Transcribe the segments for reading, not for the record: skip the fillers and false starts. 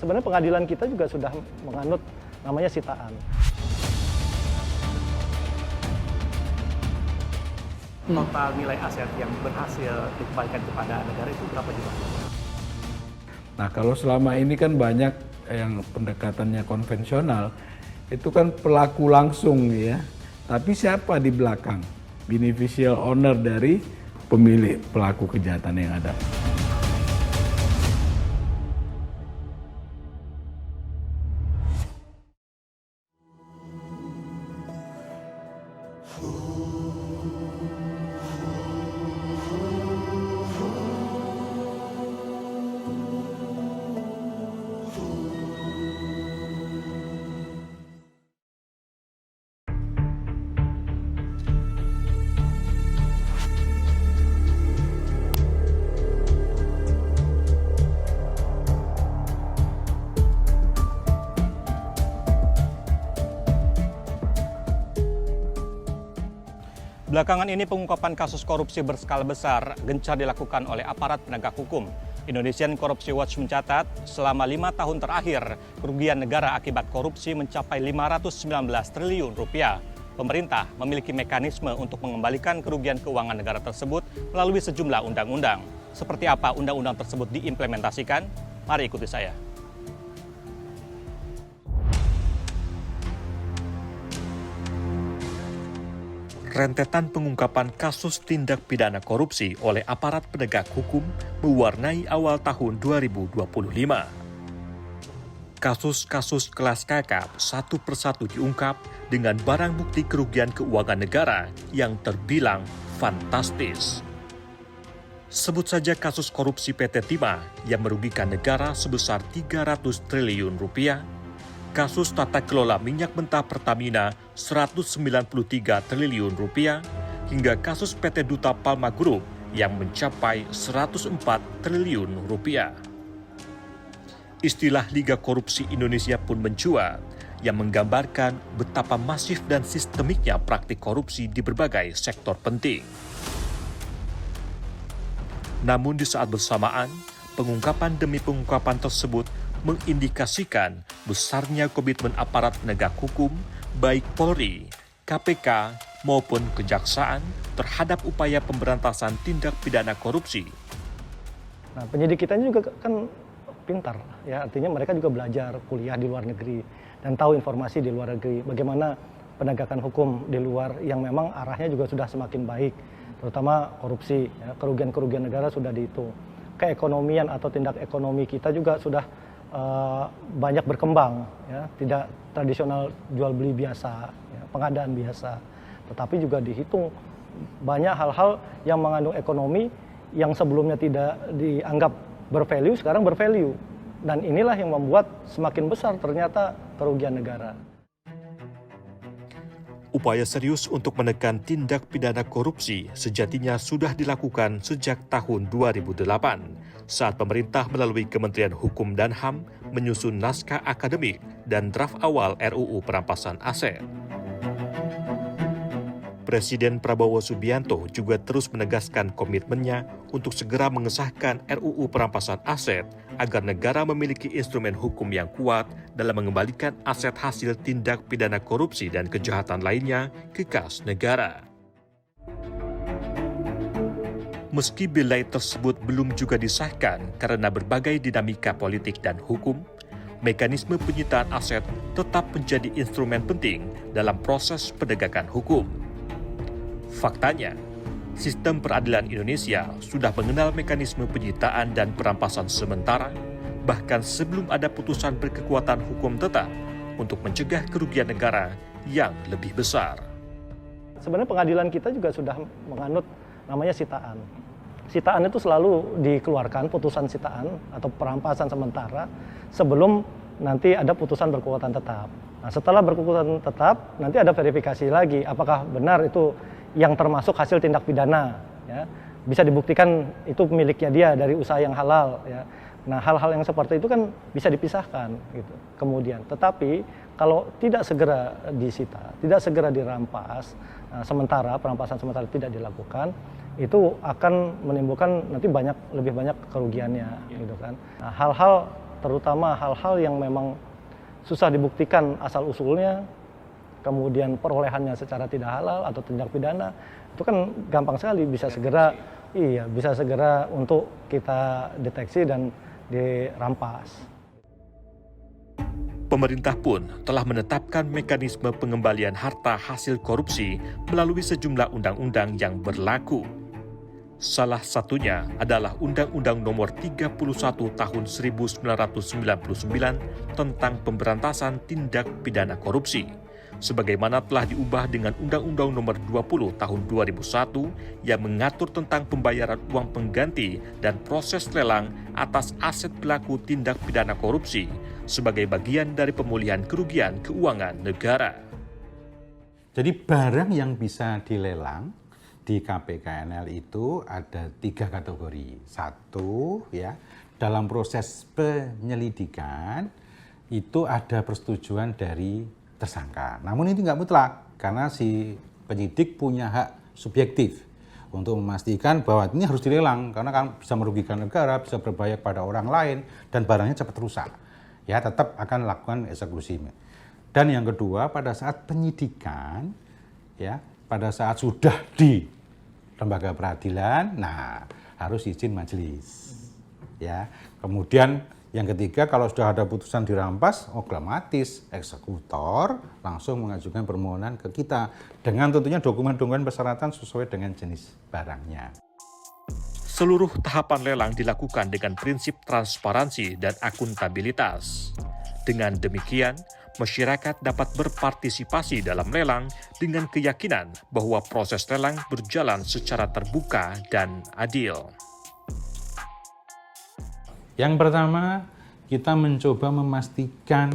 Sebenarnya pengadilan kita juga sudah menganut namanya sitaan. Total nilai aset yang berhasil dikembalikan kepada negara itu berapa juga? Nah, kalau selama ini kan banyak yang pendekatannya konvensional, itu kan pelaku langsung ya. Tapi siapa di belakang? Beneficial owner dari pemilik pelaku kejahatan yang ada. Belakangan ini pengungkapan kasus korupsi berskala besar gencar dilakukan oleh aparat penegak hukum. Indonesian Corruption Watch mencatat selama 5 tahun terakhir kerugian negara akibat korupsi mencapai 519 triliun rupiah. Pemerintah memiliki mekanisme untuk mengembalikan kerugian keuangan negara tersebut melalui sejumlah undang-undang. Seperti apa undang-undang tersebut diimplementasikan? Mari ikuti saya. Rentetan pengungkapan kasus tindak pidana korupsi oleh aparat penegak hukum mewarnai awal tahun 2025. Kasus-kasus kelas kakap satu persatu diungkap dengan barang bukti kerugian keuangan negara yang terbilang fantastis. Sebut saja kasus korupsi PT Timah yang merugikan negara sebesar 300 triliun rupiah, kasus tata kelola minyak mentah Pertamina 193 triliun rupiah, hingga kasus PT Duta Palma Group yang mencapai 104 triliun rupiah. Istilah Liga Korupsi Indonesia pun mencuat yang menggambarkan betapa masif dan sistemiknya praktik korupsi di berbagai sektor penting. Namun di saat bersamaan, pengungkapan demi pengungkapan tersebut mengindikasikan besarnya komitmen aparat penegak hukum, baik Polri, KPK, maupun Kejaksaan terhadap upaya pemberantasan tindak pidana korupsi. Nah, penyidik kita ini juga kan pintar, ya, artinya mereka juga belajar kuliah di luar negeri dan tahu informasi di luar negeri, bagaimana penegakan hukum di luar yang memang arahnya juga sudah semakin baik, terutama korupsi, ya, kerugian-kerugian negara sudah dihitung. Keekonomian atau tindak ekonomi kita juga sudah banyak berkembang, ya, tidak tradisional jual beli biasa, ya, pengadaan biasa, tetapi juga dihitung banyak hal-hal yang mengandung ekonomi yang sebelumnya tidak dianggap bervalue, sekarang bervalue, dan inilah yang membuat semakin besar ternyata kerugian negara. Upaya serius untuk menekan tindak pidana korupsi sejatinya sudah dilakukan sejak tahun 2008 saat pemerintah melalui Kementerian Hukum dan HAM menyusun naskah akademik dan draft awal RUU Perampasan Aset. Presiden Prabowo Subianto juga terus menegaskan komitmennya untuk segera mengesahkan RUU Perampasan Aset agar negara memiliki instrumen hukum yang kuat dalam mengembalikan aset hasil tindak pidana korupsi dan kejahatan lainnya ke kas negara. Meski Belai tersebut belum juga disahkan karena berbagai dinamika politik dan hukum, mekanisme penyitaan aset tetap menjadi instrumen penting dalam proses penegakan hukum. Faktanya, sistem peradilan Indonesia sudah mengenal mekanisme penyitaan dan perampasan sementara, bahkan sebelum ada putusan berkekuatan hukum tetap untuk mencegah kerugian negara yang lebih besar. Sebenarnya pengadilan kita juga sudah menganut namanya sitaan. Sitaan itu selalu dikeluarkan, putusan sitaan atau perampasan sementara, sebelum nanti ada putusan berkekuatan tetap. Nah, setelah berkekuatan tetap, nanti ada verifikasi lagi, apakah benar itu yang termasuk hasil tindak pidana, ya, bisa dibuktikan itu miliknya dia dari usaha yang halal, ya. Nah, hal-hal yang seperti itu kan bisa dipisahkan, gitu. Kemudian, tetapi kalau tidak segera disita, tidak segera dirampas, sementara perampasan sementara tidak dilakukan, itu akan menimbulkan nanti lebih banyak kerugiannya, gitu kan. Nah, hal-hal terutama hal-hal yang memang susah dibuktikan asal-usulnya, kemudian perolehannya secara tidak halal atau tindak pidana, itu kan gampang sekali bisa segera untuk kita deteksi dan dirampas. Pemerintah pun telah menetapkan mekanisme pengembalian harta hasil korupsi melalui sejumlah undang-undang yang berlaku. Salah satunya adalah Undang-Undang Nomor 31 Tahun 1999 tentang Pemberantasan Tindak Pidana Korupsi, sebagaimana telah diubah dengan Undang-Undang Nomor 20 Tahun 2001 yang mengatur tentang pembayaran uang pengganti dan proses lelang atas aset pelaku tindak pidana korupsi sebagai bagian dari pemulihan kerugian keuangan negara. Jadi barang yang bisa dilelang di KPKNL itu ada 3 kategori. 1, ya, dalam proses penyelidikan itu ada persetujuan dari tersangka. Namun ini nggak mutlak karena si penyidik punya hak subjektif untuk memastikan bahwa ini harus dilelang karena kan bisa merugikan negara, bisa berbahaya pada orang lain dan barangnya cepat rusak. Ya, tetap akan lakukan eksekusi. Dan yang kedua, pada saat penyidikan, ya, pada saat sudah di lembaga peradilan, nah harus izin majelis. Ya, kemudian yang ketiga, kalau sudah ada putusan dirampas, otomatis eksekutor langsung mengajukan permohonan ke kita dengan tentunya dokumen-dokumen persyaratan sesuai dengan jenis barangnya. Seluruh tahapan lelang dilakukan dengan prinsip transparansi dan akuntabilitas. Dengan demikian, masyarakat dapat berpartisipasi dalam lelang dengan keyakinan bahwa proses lelang berjalan secara terbuka dan adil. Yang pertama, kita mencoba memastikan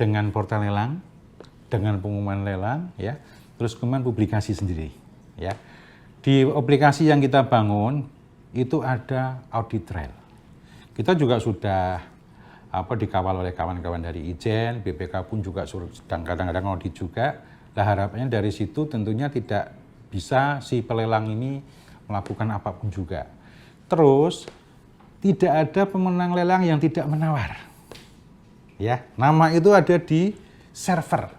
dengan portal lelang, dengan pengumuman lelang, ya, terus kemudian publikasi sendiri. Ya. Di aplikasi yang kita bangun, itu ada audit trail. Kita juga sudah dikawal oleh kawan-kawan dari Ijen, BPK pun juga sedang kadang-kadang audit juga. Nah, harapannya dari situ tentunya tidak bisa si pelelang ini melakukan apapun juga. Terus tidak ada pemenang lelang yang tidak menawar. Ya, nama itu ada di server.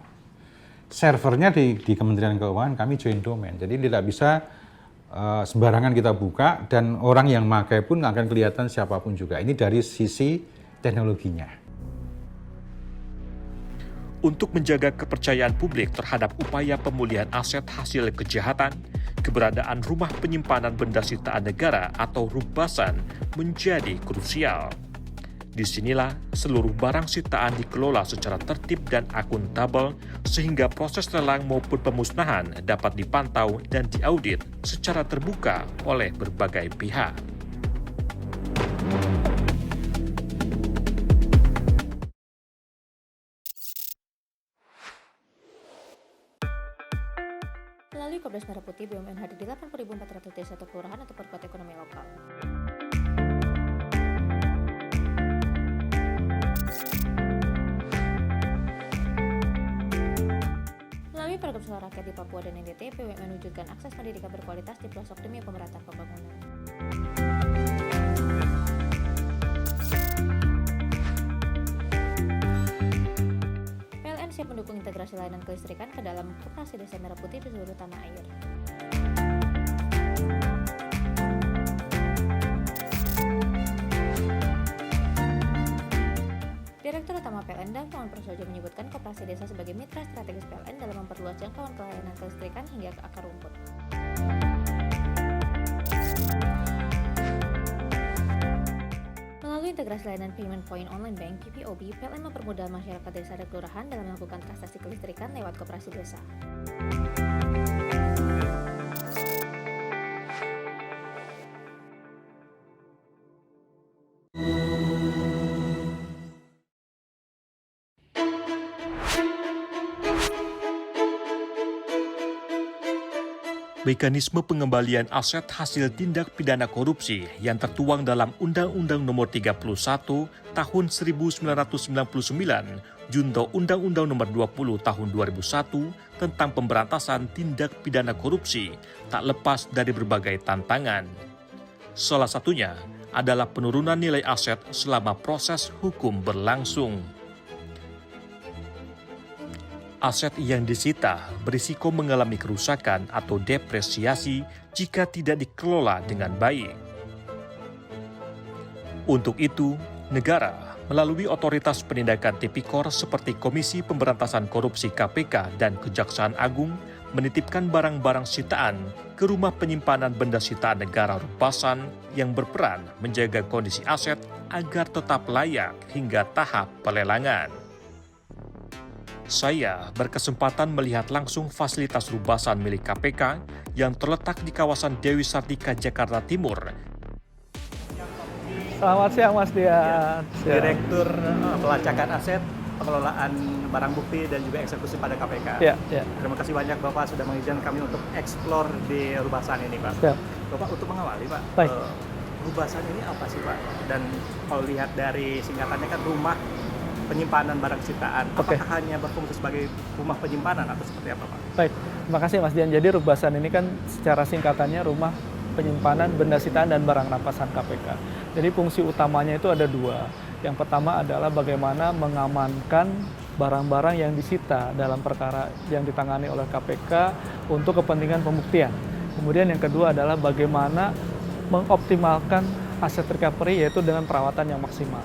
Servernya di Kementerian Keuangan kami join domain. Jadi tidak bisa sembarangan kita buka dan orang yang pakai pun nggak akan kelihatan siapapun juga. Ini dari sisi teknologinya. Untuk menjaga kepercayaan publik terhadap upaya pemulihan aset hasil kejahatan, keberadaan rumah penyimpanan benda sitaan negara atau rubasan menjadi krusial. Disinilah seluruh barang sitaan dikelola secara tertib dan akuntabel sehingga proses lelang maupun pemusnahan dapat dipantau dan diaudit secara terbuka oleh berbagai pihak. Melalui Kopdar Merah Putih, BUMN hadir di 80.400 desa atau kelurahan atau perkuat ekonomi lokal. Melalui program Suara Rakyat di Papua dan NTT, BUMN mewujudkan akses pendidikan berkualitas di pelosok demi pemerataan pembangunan. PLN siap mendukung integrasi layanan kelistrikan ke dalam Koperasi Desa Merah Putih di seluruh tanah air. Direktur Utama PLN Darmawan Prasojo menyebutkan Koperasi Desa sebagai mitra strategis PLN dalam memperluas jangkauan layanan kelistrikan hingga ke akar rumput. Melalui integrasi layanan Payment Point Online Bank (PPOB), PLN mempermudah masyarakat desa dan kelurahan dalam melakukan transaksi kelistrikan lewat Koperasi Desa. Mekanisme pengembalian aset hasil tindak pidana korupsi yang tertuang dalam Undang-Undang Nomor 31 Tahun 1999 junto Undang-Undang Nomor 20 Tahun 2001 tentang pemberantasan tindak pidana korupsi tak lepas dari berbagai tantangan. Salah satunya adalah penurunan nilai aset selama proses hukum berlangsung. Aset yang disita berisiko mengalami kerusakan atau depresiasi jika tidak dikelola dengan baik. Untuk itu, negara melalui otoritas penindakan tipikor seperti Komisi Pemberantasan Korupsi KPK dan Kejaksaan Agung menitipkan barang-barang sitaan ke rumah penyimpanan benda sitaan negara Rubasan yang berperan menjaga kondisi aset agar tetap layak hingga tahap pelelangan. Saya berkesempatan melihat langsung fasilitas Rubasan milik KPK yang terletak di kawasan Dewi Sartika, Jakarta Timur. Selamat siang Mas Dian. Direktur Pelacakan Aset, Pengelolaan Barang Bukti dan juga Eksekusi pada KPK. Ya, ya. Terima kasih banyak Bapak sudah mengizinkan kami untuk eksplor di Rubasan ini, Pak. Siap. Bapak untuk mengawali, Pak. Baik. Rubasan ini apa sih, Pak? Dan kalau lihat dari singkatannya kan rumah penyimpanan barang sitaan. Oke. Apakah hanya berfungsi sebagai rumah penyimpanan atau seperti apa, Pak? Baik, terima kasih Mas Dian. Jadi Rubasan ini kan secara singkatannya rumah penyimpanan benda sitaan dan barang rampasan KPK. Jadi fungsi utamanya itu ada dua. Yang pertama adalah bagaimana mengamankan barang-barang yang disita dalam perkara yang ditangani oleh KPK untuk kepentingan pembuktian. Kemudian yang kedua adalah bagaimana mengoptimalkan aset recovery yaitu dengan perawatan yang maksimal.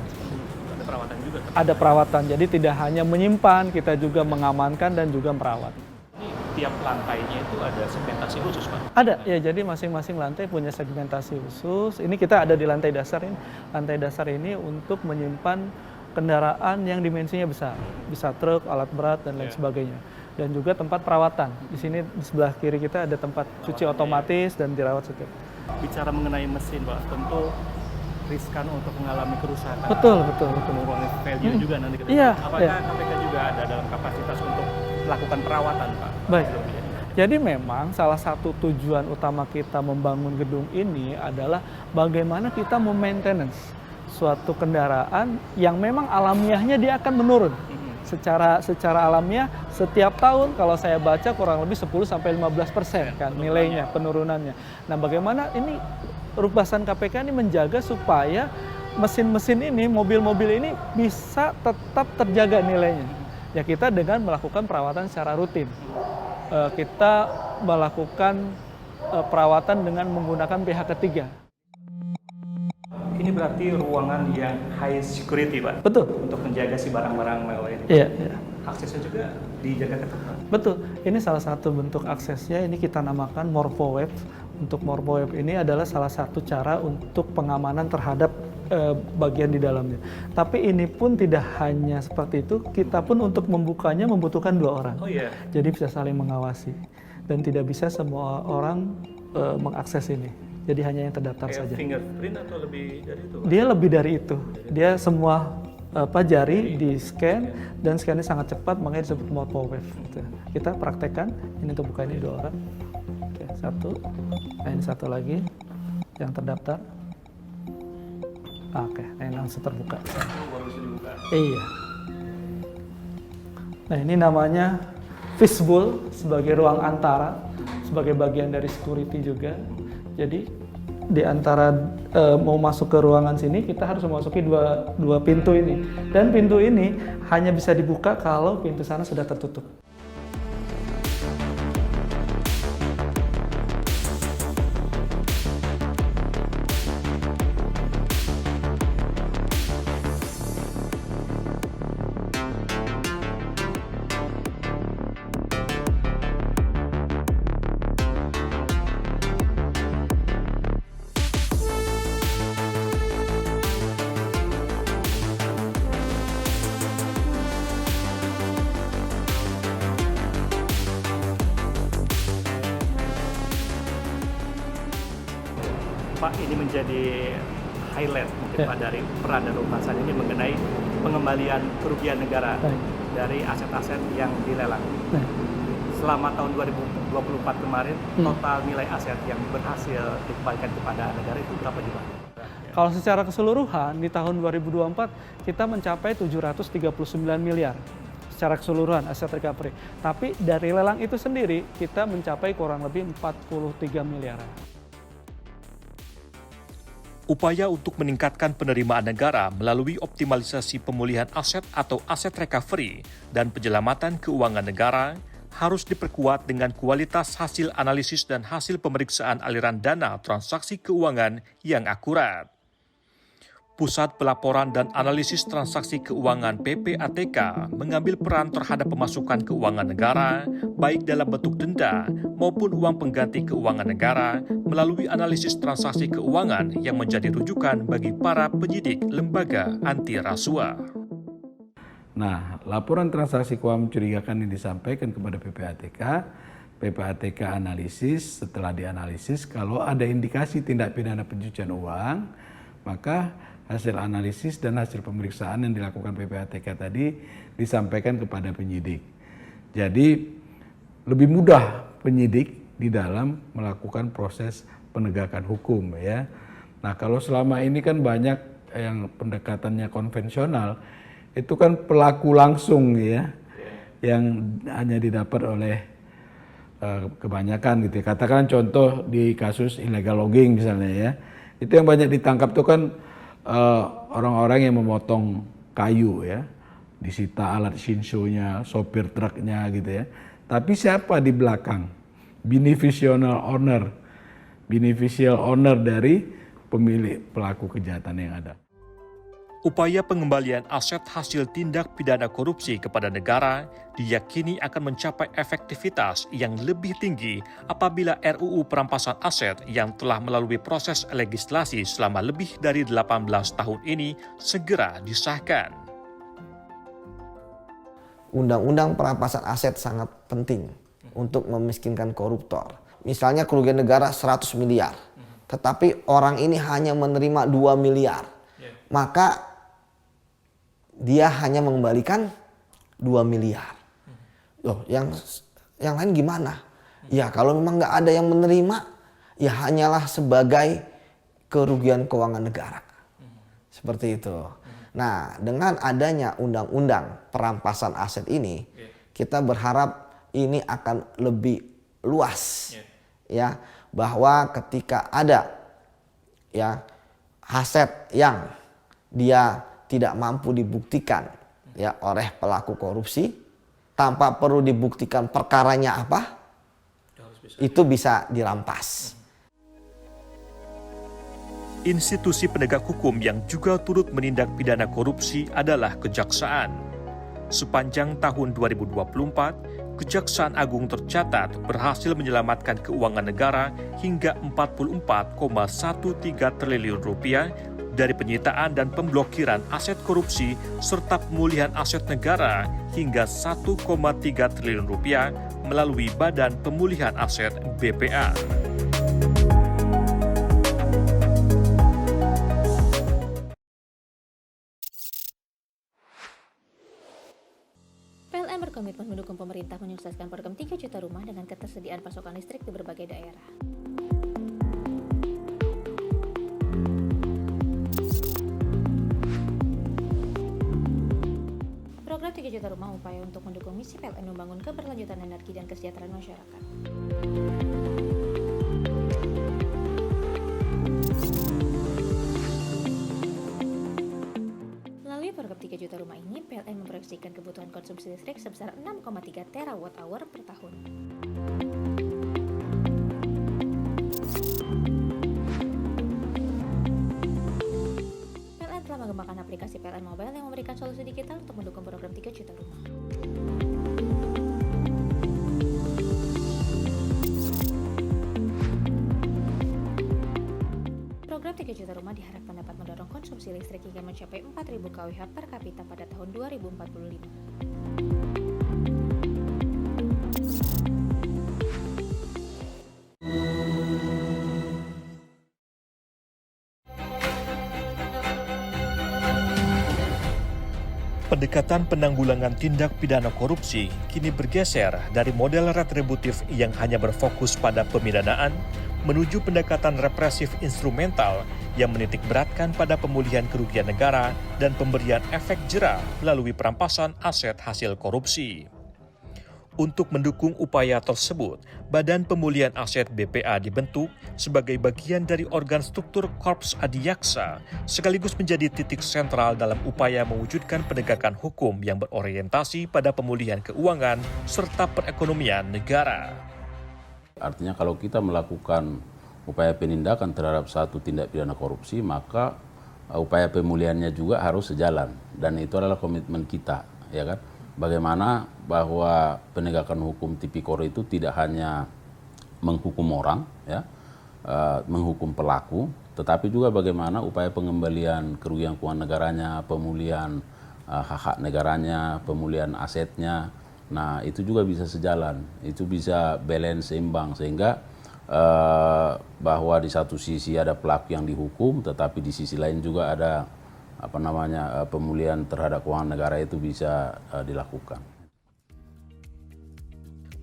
Ada perawatan juga. Ada perawatan, jadi tidak hanya menyimpan, kita juga mengamankan dan juga merawat. Ini tiap lantainya itu ada segmentasi khusus, Pak? Ada, ya jadi masing-masing lantai punya segmentasi khusus. Ini kita ada di lantai dasar ini. Lantai dasar ini untuk menyimpan kendaraan yang dimensinya besar. Bisa truk, alat berat, dan lain sebagainya. Dan juga tempat perawatan. Di sini di sebelah kiri kita ada tempat cuci otomatis dan dirawat setiap. Bicara mengenai mesin, Pak, tentu riskan untuk mengalami kerusakan. Betul. Penurunan value juga nanti kita. Iya, Apakah iya. KPK juga ada dalam kapasitas untuk melakukan perawatan, Pak? Baik. Jadi memang salah satu tujuan utama kita membangun gedung ini adalah bagaimana kita memaintenance suatu kendaraan yang memang alamiahnya dia akan menurun. Secara alamiah setiap tahun kalau saya baca kurang lebih 10-15% kan nilainya, penurunannya. Nah, bagaimana ini Rubasan KPK ini menjaga supaya mesin-mesin ini, mobil-mobil ini bisa tetap terjaga nilainya. Ya kita dengan melakukan perawatan secara rutin. Kita melakukan perawatan dengan menggunakan pihak ketiga. Ini berarti ruangan yang high security, Pak? Betul. Untuk menjaga si barang-barang mewah ini. Iya. Aksesnya juga dijaga ketat, Pak? Betul. Ini salah satu bentuk aksesnya, ini kita namakan Morphowave. Untuk Morphowave ini adalah salah satu cara untuk pengamanan terhadap bagian di dalamnya. Tapi ini pun tidak hanya seperti itu, kita pun untuk membukanya membutuhkan 2 orang. Oh iya. Jadi bisa saling mengawasi. Dan tidak bisa semua orang mengakses ini. Jadi hanya yang terdaftar Kayak saja. fingerprint atau lebih dari itu, Pak? Dia lebih dari itu. Dia semua jari di scan dan scannya sangat cepat, makanya disebut Morphowave. Gitu. Kita praktekkan. Ini untuk buka ini 2 orang. Oke, 1. Nah, ini 1 lagi yang terdaftar. Oke, ini langsung terbuka. Baru bisa dibuka. Iya. Nah, ini namanya fishbowl sebagai ruang antara, sebagai bagian dari security juga. Jadi di antara mau masuk ke ruangan sini kita harus memasuki dua pintu ini. Dan pintu ini hanya bisa dibuka kalau pintu sana sudah tertutup. Pak, ini menjadi highlight mungkin Pak dari peran dan Rubasan ini mengenai pengembalian kerugian negara dari aset-aset yang dilelang. Selama tahun 2024 kemarin, total nilai aset yang berhasil dikembalikan kepada negara itu berapa juga? Kalau secara keseluruhan di tahun 2024 kita mencapai 739 miliar secara keseluruhan aset recovery. Tapi dari lelang itu sendiri kita mencapai kurang lebih 43 miliaran. Upaya untuk meningkatkan penerimaan negara melalui optimalisasi pemulihan aset atau aset recovery dan penyelamatan keuangan negara harus diperkuat dengan kualitas hasil analisis dan hasil pemeriksaan aliran dana transaksi keuangan yang akurat. Pusat Pelaporan dan Analisis Transaksi Keuangan PPATK mengambil peran terhadap pemasukan keuangan negara, baik dalam bentuk denda maupun uang pengganti keuangan negara, melalui analisis transaksi keuangan yang menjadi rujukan bagi para penyidik lembaga anti rasuah. Nah, laporan transaksi keuangan mencurigakan yang disampaikan kepada PPATK analisis, setelah dianalisis kalau ada indikasi tindak pidana pencucian uang, maka hasil analisis dan hasil pemeriksaan yang dilakukan PPATK tadi disampaikan kepada penyidik. Jadi lebih mudah penyidik di dalam melakukan proses penegakan hukum ya. Nah, kalau selama ini kan banyak yang pendekatannya konvensional, itu kan pelaku langsung ya, yang hanya didapat oleh kebanyakan gitu ya. Katakan contoh di kasus illegal logging misalnya ya, itu yang banyak ditangkap tuh kan orang-orang yang memotong kayu ya, disita alat shinso-nya, sopir truknya gitu ya. Tapi siapa di belakang? Beneficial owner dari pemilik pelaku kejahatan yang ada. Upaya pengembalian aset hasil tindak pidana korupsi kepada negara diyakini akan mencapai efektivitas yang lebih tinggi apabila RUU Perampasan Aset yang telah melalui proses legislasi selama lebih dari 18 tahun ini segera disahkan. Undang-undang perampasan aset sangat penting untuk memiskinkan koruptor. Misalnya kerugian negara 100 miliar, tetapi orang ini hanya menerima 2 miliar. Maka dia hanya mengembalikan 2 miliar. Loh, yang lain gimana? Ya kalau memang nggak ada yang menerima, ya hanyalah sebagai kerugian keuangan negara. Seperti itu. Nah, dengan adanya undang-undang perampasan aset ini, kita berharap ini akan lebih luas. Ya, bahwa ketika ada ya aset yang dia tidak mampu dibuktikan ya oleh pelaku korupsi, tanpa perlu dibuktikan perkaranya apa, itu bisa dirampas. Institusi penegak hukum yang juga turut menindak pidana korupsi adalah Kejaksaan. Sepanjang tahun 2024, Kejaksaan Agung tercatat berhasil menyelamatkan keuangan negara hingga 44,13 triliun rupiah dari penyitaan dan pemblokiran aset korupsi serta pemulihan aset negara hingga 1,3 triliun rupiah melalui Badan Pemulihan Aset BPA. PLN berkomitmen mendukung pemerintah menyukseskan program 3 juta rumah dengan ketersediaan pasokan listrik di berbagai daerah. Program 3 juta rumah upaya untuk mendukung misi PLN membangun keberlanjutan energi dan kesejahteraan masyarakat. Melalui program 3 juta rumah ini, PLN memproyeksikan kebutuhan konsumsi listrik sebesar 6,3 terawatt-hour per tahun. PLN telah mengembangkan aplikasi PLN Mobile yang memberikan solusi digital untuk mendukung program 3 juta rumah. Program 3 juta rumah diharapkan dapat mendorong konsumsi listrik hingga mencapai 4.000 kWh per kapita pada tahun 2045. Pendekatan penanggulangan tindak pidana korupsi kini bergeser dari model retributif yang hanya berfokus pada pemidanaan menuju pendekatan represif instrumental yang menitik beratkan pada pemulihan kerugian negara dan pemberian efek jera melalui perampasan aset hasil korupsi. Untuk mendukung upaya tersebut, Badan Pemulihan Aset BPA dibentuk sebagai bagian dari organ struktur Korps Adiaksa, sekaligus menjadi titik sentral dalam upaya mewujudkan penegakan hukum yang berorientasi pada pemulihan keuangan serta perekonomian negara. Artinya kalau kita melakukan upaya penindakan terhadap satu tindak pidana korupsi, maka upaya pemulihannya juga harus sejalan, dan itu adalah komitmen kita, ya kan? Bagaimana bahwa penegakan hukum tipikor itu tidak hanya menghukum orang, ya, menghukum pelaku, tetapi juga bagaimana upaya pengembalian kerugian keuangan negaranya, pemulihan hak-hak negaranya, pemulihan asetnya. Nah, itu juga bisa sejalan, itu bisa balance, seimbang, sehingga bahwa di satu sisi ada pelaku yang dihukum, tetapi di sisi lain juga ada pemulihan terhadap keuangan negara itu bisa dilakukan.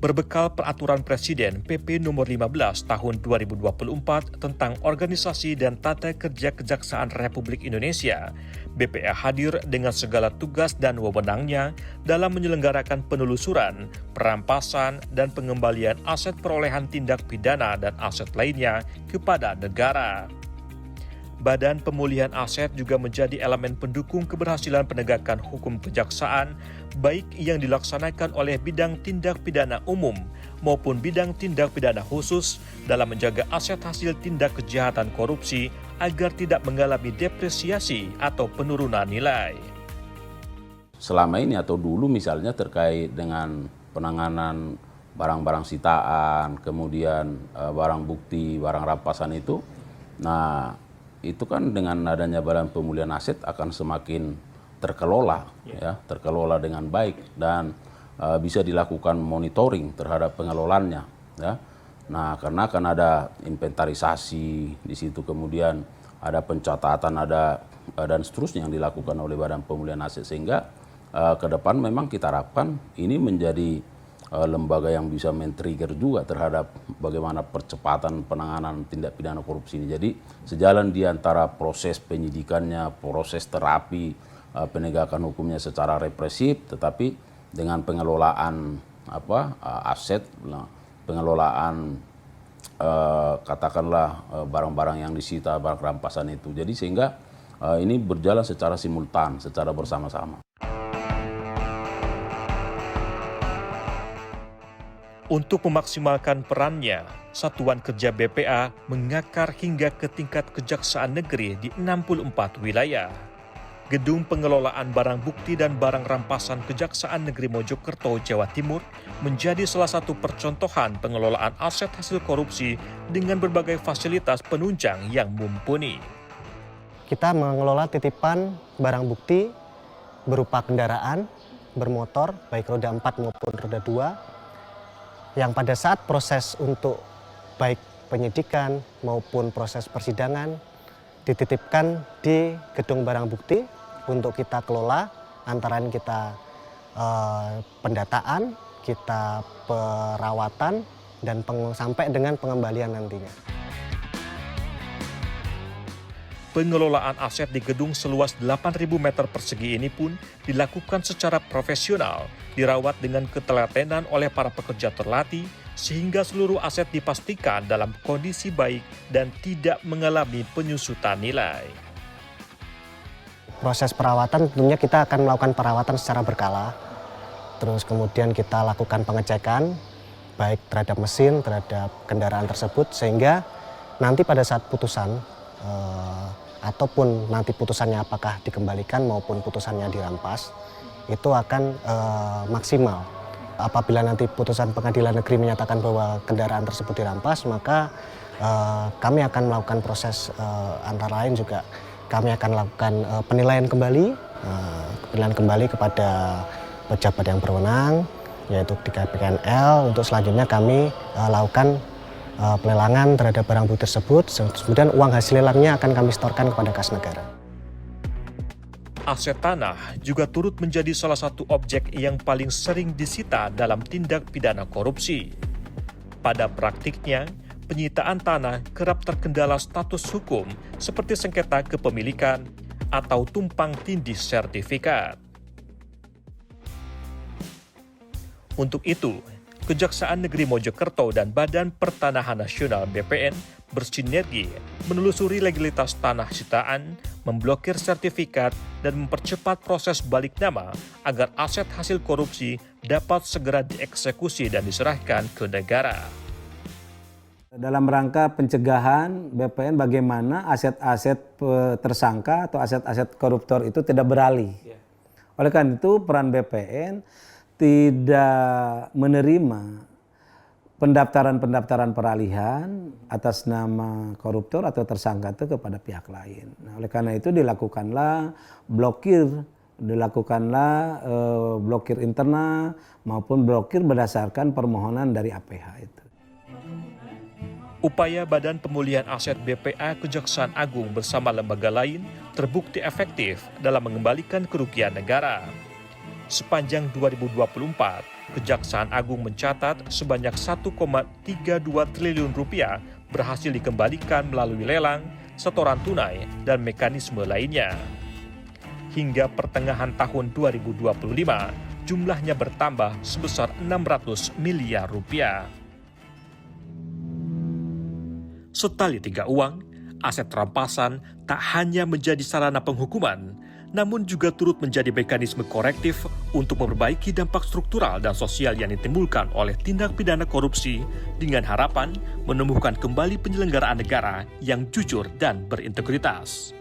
Berbekal peraturan Presiden PP nomor 15 tahun 2024 tentang organisasi dan tata kerja Kejaksaan Republik Indonesia, BPA hadir dengan segala tugas dan wewenangnya dalam menyelenggarakan penelusuran, perampasan, dan pengembalian aset perolehan tindak pidana dan aset lainnya kepada negara. Badan Pemulihan Aset juga menjadi elemen pendukung keberhasilan penegakan hukum kejaksaan, baik yang dilaksanakan oleh bidang tindak pidana umum maupun bidang tindak pidana khusus dalam menjaga aset hasil tindak kejahatan korupsi agar tidak mengalami depresiasi atau penurunan nilai. Selama ini atau dulu misalnya terkait dengan penanganan barang-barang sitaan, kemudian barang bukti, barang rampasan itu, nah itu kan dengan adanya Badan Pemulihan Aset akan semakin terkelola, ya, terkelola dengan baik, dan bisa dilakukan monitoring terhadap pengelolaannya, ya. Nah, karena akan ada inventarisasi di situ, kemudian ada pencatatan, ada dan seterusnya yang dilakukan oleh Badan Pemulihan Aset, sehingga ke depan memang kita harapkan ini menjadi lembaga yang bisa men-trigger juga terhadap bagaimana percepatan penanganan tindak pidana korupsi ini. Jadi sejalan di antara proses penyidikannya, proses terapi, penegakan hukumnya secara represif, tetapi dengan pengelolaan aset, pengelolaan katakanlah barang-barang yang disita, barang rampasan itu. Jadi sehingga ini berjalan secara simultan, secara bersama-sama. Untuk memaksimalkan perannya, Satuan Kerja BPA mengakar hingga ke tingkat kejaksaan negeri di 64 wilayah. Gedung Pengelolaan Barang Bukti dan Barang Rampasan Kejaksaan Negeri Mojokerto, Jawa Timur menjadi salah satu percontohan pengelolaan aset hasil korupsi dengan berbagai fasilitas penunjang yang mumpuni. Kita mengelola titipan barang bukti berupa kendaraan bermotor, baik roda 4 maupun roda 2, yang pada saat proses untuk baik penyidikan maupun proses persidangan dititipkan di gedung barang bukti untuk kita kelola, antara lain kita pendataan, kita perawatan, dan sampai dengan pengembalian nantinya. Pengelolaan aset di gedung seluas 8.000 meter persegi ini pun dilakukan secara profesional, dirawat dengan ketelatenan oleh para pekerja terlatih, sehingga seluruh aset dipastikan dalam kondisi baik dan tidak mengalami penyusutan nilai. Proses perawatan tentunya kita akan melakukan perawatan secara berkala, terus kemudian kita lakukan pengecekan baik terhadap mesin, terhadap kendaraan tersebut, sehingga nanti pada saat putusan ataupun nanti putusannya apakah dikembalikan maupun putusannya dirampas, itu akan maksimal. Apabila nanti putusan pengadilan negeri menyatakan bahwa kendaraan tersebut dirampas, maka kami akan melakukan proses antara lain juga kami akan lakukan penilaian kembali kepada pejabat yang berwenang, yaitu di KPKNL. Untuk selanjutnya kami lakukan pelelangan terhadap barang bukti tersebut, kemudian uang hasil lelangnya akan kami setorkan kepada kas negara. Aset tanah juga turut menjadi salah satu objek yang paling sering disita dalam tindak pidana korupsi. Pada praktiknya, penyitaan tanah kerap terkendala status hukum seperti sengketa kepemilikan atau tumpang tindih sertifikat. Untuk itu, Kejaksaan Negeri Mojokerto dan Badan Pertanahan Nasional BPN bersinergi menelusuri legalitas tanah sitaan, memblokir sertifikat, dan mempercepat proses balik nama agar aset hasil korupsi dapat segera dieksekusi dan diserahkan ke negara. Dalam rangka pencegahan BPN bagaimana aset-aset tersangka atau aset-aset koruptor itu tidak beralih. Oleh karena itu peran BPN tidak menerima pendaftaran peralihan atas nama koruptor atau tersangka itu kepada pihak lain. Nah, oleh karena itu dilakukanlah blokir internal maupun blokir berdasarkan permohonan dari APH itu. Upaya Badan Pemulihan Aset BPA Kejaksaan Agung bersama lembaga lain terbukti efektif dalam mengembalikan kerugian negara. Sepanjang 2024, Kejaksaan Agung mencatat sebanyak 1,32 triliun rupiah berhasil dikembalikan melalui lelang, setoran tunai, dan mekanisme lainnya. Hingga pertengahan tahun 2025, jumlahnya bertambah sebesar 600 miliar rupiah. Setali tiga uang, aset rampasan tak hanya menjadi sarana penghukuman, namun juga turut menjadi mekanisme korektif untuk memperbaiki dampak struktural dan sosial yang ditimbulkan oleh tindak pidana korupsi dengan harapan menumbuhkan kembali penyelenggaraan negara yang jujur dan berintegritas.